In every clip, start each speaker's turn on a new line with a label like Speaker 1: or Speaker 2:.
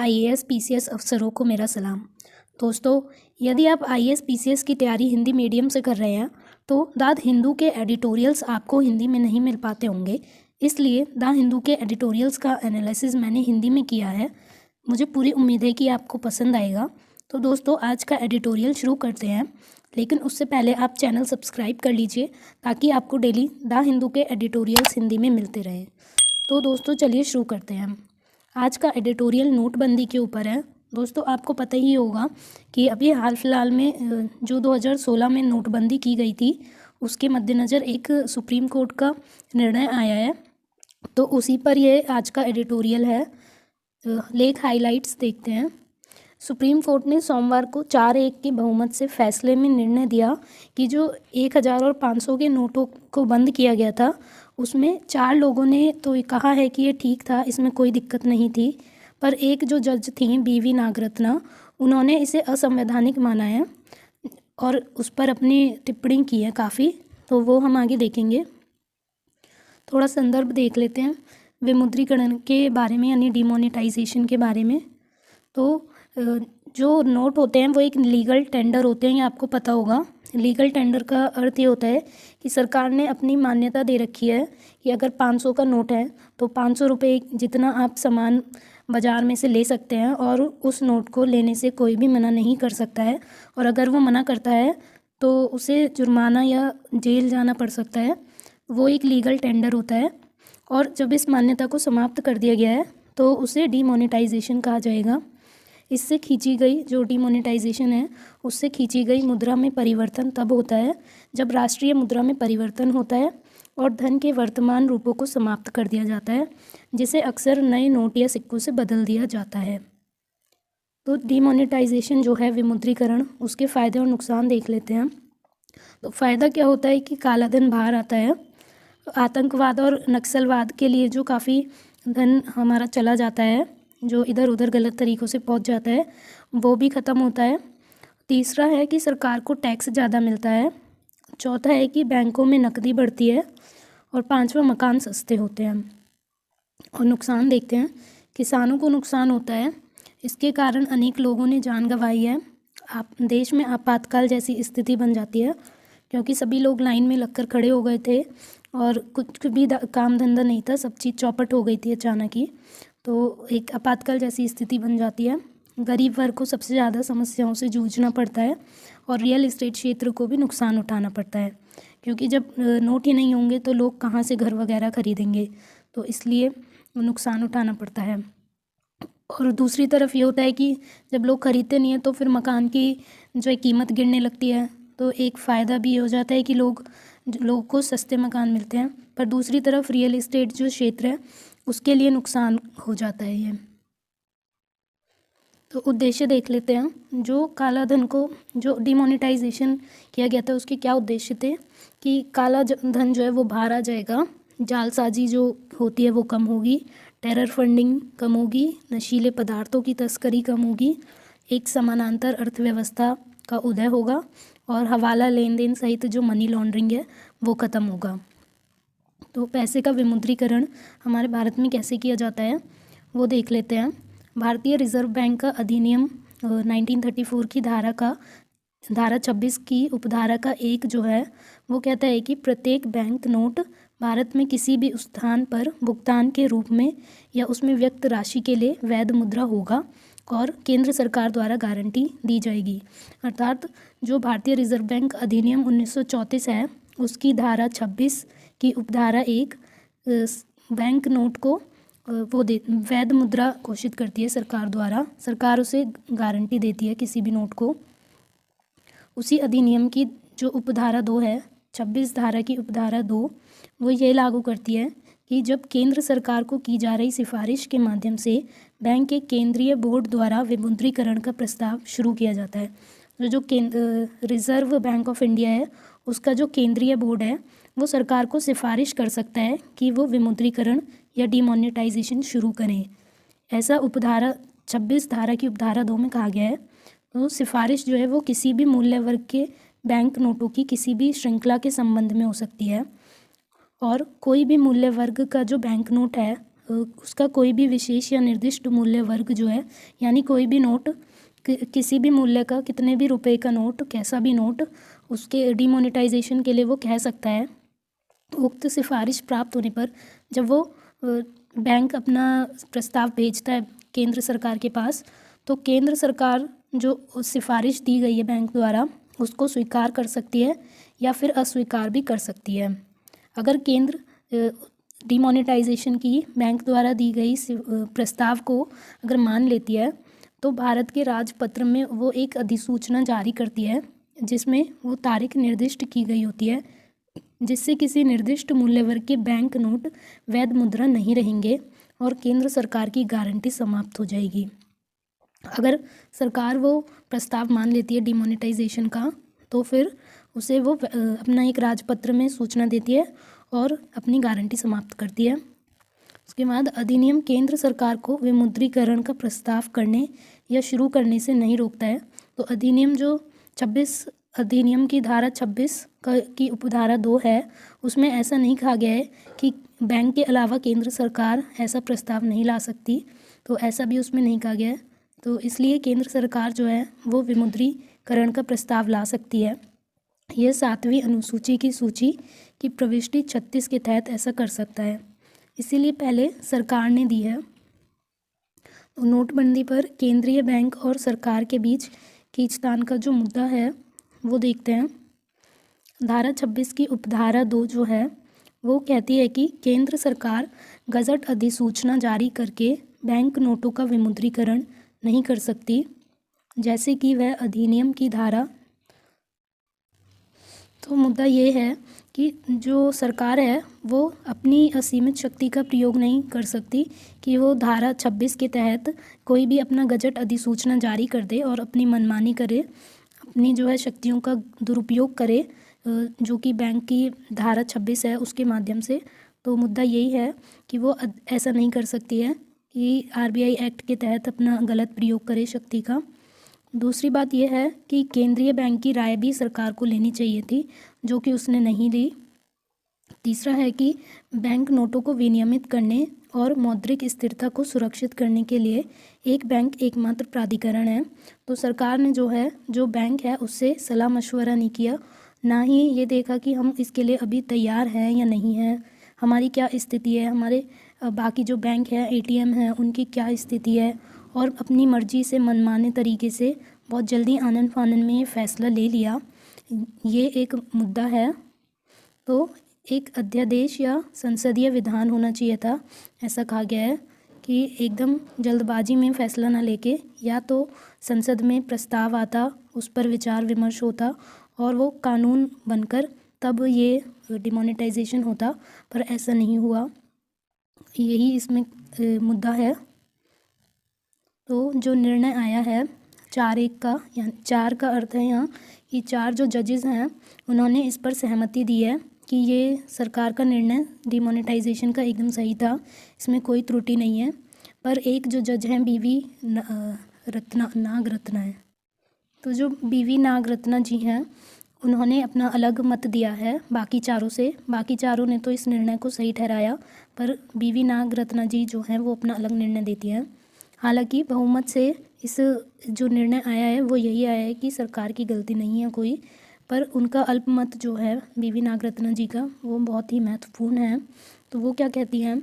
Speaker 1: IAS PCS अफसरों को मेरा सलाम। दोस्तों, यदि आप आईएएस पीसीएस की तैयारी हिंदी मीडियम से कर रहे हैं तो द हिंदू के एडिटोरियल्स आपको हिंदी में नहीं मिल पाते होंगे, इसलिए द हिंदू के एडिटोरियल्स का एनालिसिस मैंने हिंदी में किया है। मुझे पूरी उम्मीद है कि आपको पसंद आएगा। तो दोस्तों, आज का एडिटोरियल शुरू करते हैं, लेकिन उससे पहले आप चैनल सब्सक्राइब कर लीजिए ताकि आपको डेली द हिंदू के एडिटोरियल्स हिंदी में मिलते रहें। तो दोस्तों, चलिए शुरू करते हैं। आज का एडिटोरियल नोटबंदी के ऊपर है। दोस्तों, आपको पता ही होगा कि अभी हाल फिलहाल में जो 2016 में नोटबंदी की गई थी, उसके मद्देनज़र एक सुप्रीम कोर्ट का निर्णय आया है। तो उसी पर ये आज का एडिटोरियल है। लेख हाइलाइट्स देखते हैं। सुप्रीम कोर्ट ने सोमवार को 4-1 के बहुमत से फैसले में निर्णय दिया कि जो 1000 और 500 के नोटों को बंद किया गया था, उसमें 4 लोगों ने तो ये कहा है कि ये ठीक था, इसमें कोई दिक्कत नहीं थी, पर एक जो जज थी बीवी नागरत्ना, उन्होंने इसे असंवैधानिक माना है और उस पर अपनी टिप्पणी की है काफ़ी। तो वो हम आगे देखेंगे। थोड़ा संदर्भ देख लेते हैं विमुद्रीकरण के बारे में, यानी डिमोनेटाइजेशन के बारे में। तो जो नोट होते हैं वो एक लीगल टेंडर होते हैं, ये आपको पता होगा। लीगल टेंडर का अर्थ ये होता है कि सरकार ने अपनी मान्यता दे रखी है कि अगर 500 का नोट है तो 500 रुपये जितना आप सामान बाज़ार में से ले सकते हैं और उस नोट को लेने से कोई भी मना नहीं कर सकता है, और अगर वो मना करता है तो उसे जुर्माना या जेल जाना पड़ सकता है। वो एक लीगल टेंडर होता है, और जब इस मान्यता को समाप्त कर दिया गया है तो उसे डिमोनेटाइजेशन कहा जाएगा। इससे खींची गई जो डिमोनेटाइजेशन है, उससे खींची गई मुद्रा में परिवर्तन तब होता है जब राष्ट्रीय मुद्रा में परिवर्तन होता है और धन के वर्तमान रूपों को समाप्त कर दिया जाता है, जिसे अक्सर नए नोट या सिक्कों से बदल दिया जाता है। तो डिमोनेटाइजेशन जो है, विमुद्रीकरण, उसके फ़ायदे और नुकसान देख लेते हैं। तो फ़ायदा क्या होता है कि काला धन बाहर आता है। आतंकवाद और नक्सलवाद के लिए जो काफ़ी धन हमारा चला जाता है, जो इधर उधर गलत तरीक़ों से पहुंच जाता है, वो भी ख़त्म होता है। तीसरा है कि सरकार को टैक्स ज़्यादा मिलता है। चौथा है कि बैंकों में नकदी बढ़ती है। और पांचवा, मकान सस्ते होते हैं। और नुकसान देखते हैं। किसानों को नुकसान होता है, इसके कारण अनेक लोगों ने जान गंवाई है। देश में आपातकाल जैसी स्थिति बन जाती है, क्योंकि सभी लोग लाइन में लगकर खड़े हो गए थे और कुछ भी काम धंधा नहीं था, सब चीज़ चौपट हो गई थी अचानक ही। तो एक आपातकाल जैसी स्थिति बन जाती है। गरीब वर्ग को सबसे ज़्यादा समस्याओं से जूझना पड़ता है, और रियल इस्टेट क्षेत्र को भी नुकसान उठाना पड़ता है, क्योंकि जब नोट ही नहीं होंगे तो लोग कहाँ से घर वगैरह खरीदेंगे, तो इसलिए नुकसान उठाना पड़ता है। और दूसरी तरफ ये होता है कि जब लोग खरीदते नहीं हैं तो फिर मकान की जो है कीमत गिरने लगती है। तो एक फ़ायदा भी हो जाता है कि लोगों को सस्ते मकान मिलते हैं, पर दूसरी तरफ रियल इस्टेट जो क्षेत्र है उसके लिए नुकसान हो जाता है ये। तो उद्देश्य देख लेते हैं। जो काला धन को जो डिमोनेटाइजेशन किया गया था, उसके क्या उद्देश्य थे कि काला धन जो है वो बाहर आ जाएगा, जालसाजी जो होती है वो कम होगी, टेरर फंडिंग कम होगी, नशीले पदार्थों की तस्करी कम होगी, एक समानांतर अर्थव्यवस्था का उदय होगा, और हवाला लेन देन सहित जो मनी लॉन्ड्रिंग है वो ख़त्म होगा। तो पैसे का विमुद्रीकरण हमारे भारत में कैसे किया जाता है वो देख लेते हैं। भारतीय रिजर्व बैंक का अधिनियम 1934 की धारा 26 की उपधारा का 1 जो है वो कहता है कि प्रत्येक बैंक नोट भारत में किसी भी स्थान पर भुगतान के रूप में या उसमें व्यक्त राशि के लिए वैध मुद्रा होगा और केंद्र सरकार द्वारा गारंटी दी जाएगी। अर्थात जो भारतीय रिजर्व बैंक अधिनियम 1934 है, उसकी धारा 26 की उपधारा 1 बैंक नोट को वो वैध मुद्रा घोषित करती है सरकार द्वारा। सरकार उसे गारंटी देती है किसी भी नोट को। उसी अधिनियम की जो उपधारा 2 है, 26 धारा की उपधारा 2, वो ये लागू करती है कि जब केंद्र सरकार को की जा रही सिफारिश के माध्यम से बैंक के केंद्रीय बोर्ड द्वारा विमुद्रीकरण का प्रस्ताव शुरू किया जाता है, जो रिजर्व बैंक ऑफ इंडिया है, उसका जो केंद्रीय बोर्ड है वो सरकार को सिफारिश कर सकता है कि वो विमुद्रीकरण या डिमोनेटाइजेशन शुरू करें। ऐसा उपधारा 26 धारा की उपधारा 2 में कहा गया है। तो सिफारिश जो है वो किसी भी मूल्य वर्ग के बैंक नोटों की किसी भी श्रृंखला के संबंध में हो सकती है, और कोई भी मूल्य वर्ग का जो बैंक नोट है उसका कोई भी विशेष या निर्दिष्ट मूल्य वर्ग जो है, यानी कोई भी नोट किसी भी मूल्य का, कितने भी रुपए का नोट, कैसा भी नोट, उसके डिमोनेटाइजेशन के लिए वो कह सकता है। उक्त सिफारिश प्राप्त होने पर जब वो बैंक अपना प्रस्ताव भेजता है केंद्र सरकार के पास, तो केंद्र सरकार जो सिफारिश दी गई है बैंक द्वारा उसको स्वीकार कर सकती है या फिर अस्वीकार भी कर सकती है। अगर केंद्र डिमोनेटाइजेशन की बैंक द्वारा दी गई प्रस्ताव को अगर मान लेती है तो भारत के राजपत्र में वो एक अधिसूचना जारी करती है जिसमें वो तारीख निर्दिष्ट की गई होती है, जिससे किसी निर्दिष्ट मूल्य वर्ग के बैंक नोट वैध मुद्रा नहीं रहेंगे और केंद्र सरकार की गारंटी समाप्त हो जाएगी। अगर सरकार वो प्रस्ताव मान लेती है डिमोनेटाइजेशन का, तो फिर उसे वो अपना एक राजपत्र में सूचना देती है और अपनी गारंटी समाप्त करती है। उसके बाद अधिनियम केंद्र सरकार को विमुद्रीकरण का प्रस्ताव करने या शुरू करने से नहीं रोकता है। तो अधिनियम जो 26 अधिनियम की धारा 26 की उपधारा 2 है, उसमें ऐसा नहीं कहा गया है कि बैंक के अलावा केंद्र सरकार ऐसा प्रस्ताव नहीं ला सकती, तो ऐसा भी उसमें नहीं कहा गया है। तो इसलिए केंद्र सरकार जो है वो विमुद्रीकरण का प्रस्ताव ला सकती है। यह 7वीं अनुसूची की सूची की प्रविष्टि 36 के तहत ऐसा कर सकता है, इसीलिए पहले सरकार ने दी है। तो नोटबंदी पर केंद्रीय बैंक और सरकार के बीच खींचतान का जो मुद्दा है वो देखते हैं। धारा 26 की उपधारा 2 जो है वो कहती है कि केंद्र सरकार गजट अधिसूचना जारी करके बैंक नोटों का विमुद्रीकरण नहीं कर सकती, जैसे कि वह अधिनियम की धारा। तो मुद्दा ये है कि जो सरकार है वो अपनी असीमित शक्ति का प्रयोग नहीं कर सकती कि वो धारा 26 के तहत कोई भी अपना गजट अधिसूचना जारी कर दे और अपनी मनमानी करे, अपनी जो है शक्तियों का दुरुपयोग करे, जो कि बैंक की धारा 26 है उसके माध्यम से। तो मुद्दा यही है कि वो ऐसा नहीं कर सकती है कि आरबीआई एक्ट के तहत अपना गलत प्रयोग करे शक्ति का। दूसरी बात यह है कि केंद्रीय बैंक की राय भी सरकार को लेनी चाहिए थी, जो कि उसने नहीं ली। तीसरा है कि बैंक नोटों को विनियमित करने और मौद्रिक स्थिरता को सुरक्षित करने के लिए एक बैंक एकमात्र प्राधिकरण है। तो सरकार ने जो बैंक है उससे सलाह मशवरा नहीं किया, ना ही ये देखा कि हम इसके लिए अभी तैयार हैं या नहीं हैं, हमारी क्या स्थिति है, हमारे बाकी जो बैंक है एटीएम है उनकी क्या स्थिति है, और अपनी मर्जी से मनमाने तरीके से बहुत जल्दी आनन फानन में ये फैसला ले लिया। ये एक मुद्दा है। तो एक अध्यादेश या संसदीय विधान होना चाहिए था, ऐसा कहा गया है कि एकदम जल्दबाजी में फैसला ना लेके या तो संसद में प्रस्ताव आता, उस पर विचार विमर्श होता और वो कानून बनकर तब ये डिमोनेटाइजेशन होता, पर ऐसा नहीं हुआ। यही इसमें मुद्दा है। तो जो निर्णय आया है 4-1 का, यानी 4 का अर्थ है यहाँ कि 4 जो जजेस हैं उन्होंने इस पर सहमति दी है कि ये सरकार का निर्णय डिमोनेटाइजेशन का एकदम सही था, इसमें कोई त्रुटि नहीं है। पर एक जो जज हैं बीवी नागरत्ना है, तो जो बीवी नागरत्ना जी हैं उन्होंने अपना अलग मत दिया है बाकी चारों से। बाकी चारों ने तो इस निर्णय को सही ठहराया, पर बीवी नागरत्ना जी जो हैं वो अपना अलग निर्णय देती हैं। हालांकि बहुमत से इस जो निर्णय आया है वो यही आया है कि सरकार की गलती नहीं है कोई, पर उनका अल्पमत जो है बीवी नागरत्ना जी का वो बहुत ही महत्वपूर्ण है। तो वो क्या कहती हैं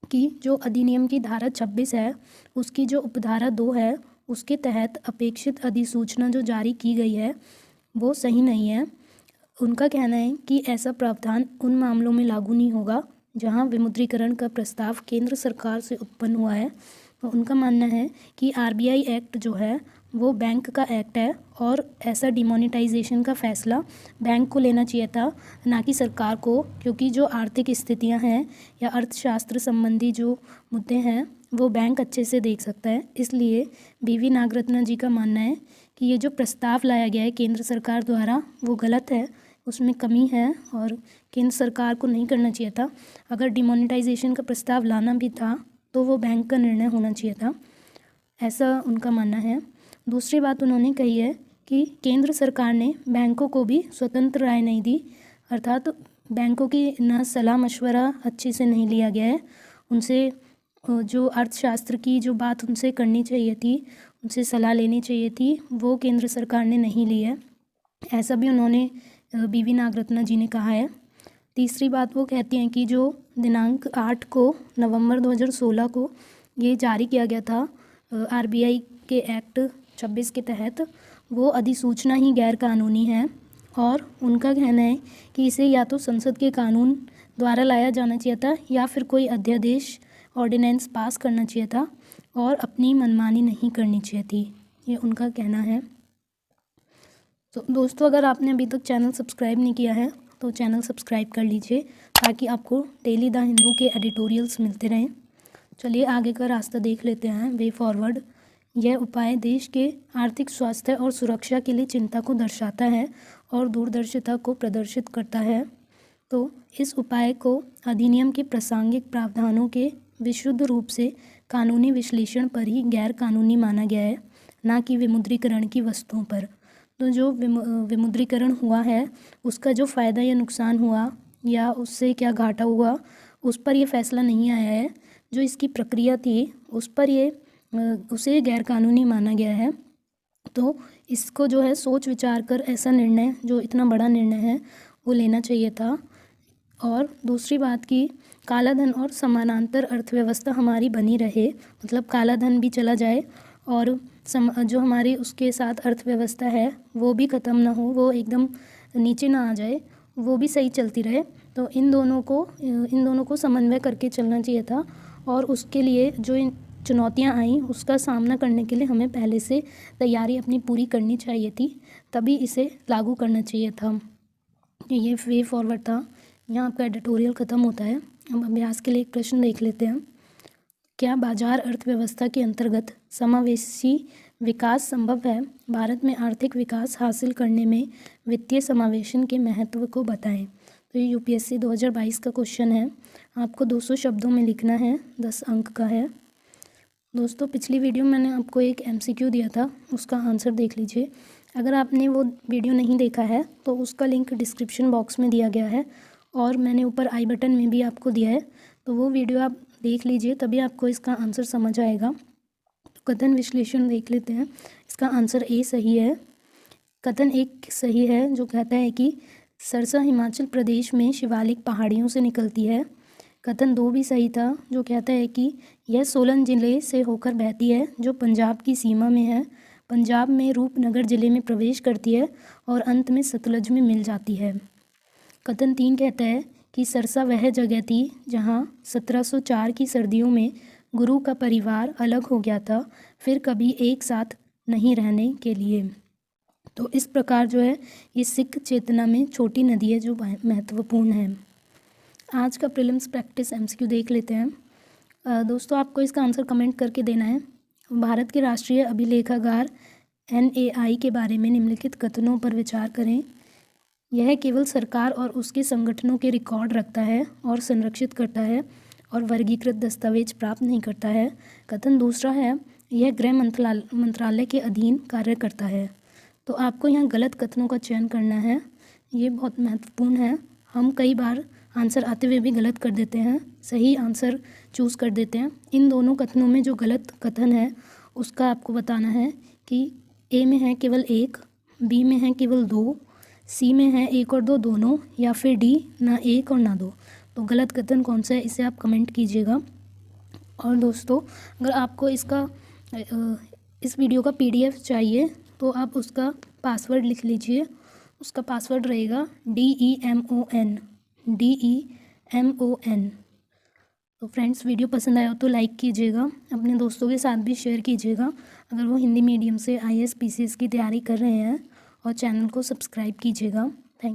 Speaker 1: कि जो अधिनियम की धारा 26 है उसकी जो उपधारा 2 है उसके तहत अपेक्षित अधिसूचना जो जारी की गई है वो सही नहीं है। उनका कहना है कि ऐसा प्रावधान उन मामलों में लागू नहीं होगा जहां विमुद्रीकरण का प्रस्ताव केंद्र सरकार से उत्पन्न हुआ है। तो उनका मानना है कि आरबीआई एक्ट जो है वो बैंक का एक्ट है और ऐसा डिमोनेटाइजेशन का फैसला बैंक को लेना चाहिए था, ना कि सरकार को, क्योंकि जो आर्थिक स्थितियां हैं या अर्थशास्त्र संबंधी जो मुद्दे हैं वो बैंक अच्छे से देख सकता है। इसलिए बीवी नागरत्ना जी का मानना है कि ये जो प्रस्ताव लाया गया है केंद्र सरकार द्वारा वो गलत है, उसमें कमी है और केंद्र सरकार को नहीं करना चाहिए था। अगर डिमोनेटाइजेशन का प्रस्ताव लाना भी था तो वो बैंक का निर्णय होना चाहिए था, ऐसा उनका मानना है। दूसरी बात उन्होंने कही है कि केंद्र सरकार ने बैंकों को भी स्वतंत्र राय नहीं दी, अर्थात बैंकों की ना सलाह मशवरा अच्छे से नहीं लिया गया है उनसे जो अर्थशास्त्र की जो बात उनसे करनी चाहिए थी, उनसे सलाह लेनी चाहिए थी, वो केंद्र सरकार ने नहीं ली है। ऐसा भी उन्होंने बीवी नागरत्ना जी ने कहा है। तीसरी बात वो कहती हैं कि जो दिनांक 8 को नवंबर 2016 को ये जारी किया गया था आरबीआई के एक्ट 26 के तहत, वो अधिसूचना ही गैर कानूनी है। और उनका कहना है कि इसे या तो संसद के कानून द्वारा लाया जाना चाहिए था या फिर कोई अध्यादेश ऑर्डिनेंस पास करना चाहिए था और अपनी मनमानी नहीं करनी चाहिए थी, ये उनका कहना है। तो दोस्तों, अगर आपने अभी तक चैनल सब्सक्राइब नहीं किया है तो चैनल सब्सक्राइब कर लीजिए ताकि आपको डेली द हिंदू के एडिटोरियल्स मिलते रहें। चलिए आगे का रास्ता देख लेते हैं, वे फॉरवर्ड। यह उपाय देश के आर्थिक स्वास्थ्य और सुरक्षा के लिए चिंता को दर्शाता है और दूरदर्शिता को प्रदर्शित करता है। तो इस उपाय को अधिनियम के प्रासंगिक प्रावधानों के विशुद्ध रूप से कानूनी विश्लेषण पर ही गैर कानूनी माना गया है, ना कि विमुद्रीकरण की वस्तुओं पर। तो जो विमुद्रीकरण हुआ है उसका जो फ़ायदा या नुकसान हुआ या उससे क्या घाटा हुआ, उस पर ये फैसला नहीं आया है। जो इसकी प्रक्रिया थी उस पर उसे गैरकानूनी माना गया है। तो इसको जो है सोच विचार कर ऐसा निर्णय, जो इतना बड़ा निर्णय है, वो लेना चाहिए था। और दूसरी बात की काला धन और समानांतर अर्थव्यवस्था हमारी बनी रहे, मतलब काला धन भी चला जाए और जो हमारी उसके साथ अर्थव्यवस्था है वो भी ख़त्म ना हो, वो एकदम नीचे ना आ जाए, वो भी सही चलती रहे। तो इन दोनों को समन्वय करके चलना चाहिए था। और उसके लिए जो चुनौतियां आई उसका सामना करने के लिए हमें पहले से तैयारी अपनी पूरी करनी चाहिए थी, तभी इसे लागू करना चाहिए था। ये वे फॉरवर्ड था। यहाँ आपका एडिटोरियल ख़त्म होता है। हम अभ्यास के लिए एक प्रश्न देख लेते हैं। क्या बाजार अर्थव्यवस्था के अंतर्गत समावेशी विकास संभव है? भारत में आर्थिक विकास हासिल करने में वित्तीय समावेशन के महत्व को बताएं। तो ये यूपीएससी 2022 का क्वेश्चन है। आपको 200 शब्दों में लिखना है, 10 अंक का है। दोस्तों, पिछली वीडियो में मैंने आपको एक एमसीक्यू दिया था, उसका आंसर देख लीजिए। अगर आपने वो वीडियो नहीं देखा है तो उसका लिंक डिस्क्रिप्शन बॉक्स में दिया गया है और मैंने ऊपर आई बटन में भी आपको दिया है, तो वो वीडियो आप देख लीजिए, तभी आपको इसका आंसर समझ आएगा। तो कथन विश्लेषण देख लेते हैं। इसका आंसर ए सही है। कथन एक सही है जो कहता है कि सरसा हिमाचल प्रदेश में शिवालिक पहाड़ियों से निकलती है। कथन 2 भी सही था जो कहता है कि यह सोलन ज़िले से होकर बहती है जो पंजाब की सीमा में है, पंजाब में रूपनगर ज़िले में प्रवेश करती है और अंत में सतलज में मिल जाती है। कथन 3 कहता है कि सरसा वह जगह थी जहाँ 1704 की सर्दियों में गुरु का परिवार अलग हो गया था, फिर कभी एक साथ नहीं रहने के लिए। तो इस प्रकार जो है ये सिख चेतना में छोटी नदी है जो महत्वपूर्ण है। आज का प्रीलिम्स प्रैक्टिस एमसीक्यू देख लेते हैं। दोस्तों, आपको इसका आंसर कमेंट करके देना है। भारत के राष्ट्रीय अभिलेखागार NAI के बारे में निम्नलिखित कथनों पर विचार करें। यह केवल सरकार और उसके संगठनों के रिकॉर्ड रखता है और संरक्षित करता है और वर्गीकृत दस्तावेज प्राप्त नहीं करता है। कथन दूसरा है, यह गृह मंत्रालय के अधीन कार्य करता है। तो आपको यहाँ गलत कथनों का चयन करना है, ये बहुत महत्वपूर्ण है। हम कई बार आंसर आते हुए भी गलत कर देते हैं, सही आंसर चूज़ कर देते हैं। इन दोनों कथनों में जो गलत कथन है उसका आपको बताना है कि ए में है केवल 1, बी में है केवल 2, सी में है 1 और 2 दोनों, या फिर डी ना 1 और ना 2। तो गलत कथन कौन सा है इसे आप कमेंट कीजिएगा। और दोस्तों, अगर आपको इस वीडियो का PDF चाहिए तो आप उसका पासवर्ड लिख लीजिए। उसका पासवर्ड रहेगा DEMON। तो फ्रेंड्स, वीडियो पसंद आया हो तो लाइक कीजिएगा, अपने दोस्तों के साथ भी शेयर कीजिएगा अगर वो हिंदी मीडियम से IAS PCS की तैयारी कर रहे हैं, और चैनल को सब्सक्राइब कीजिएगा।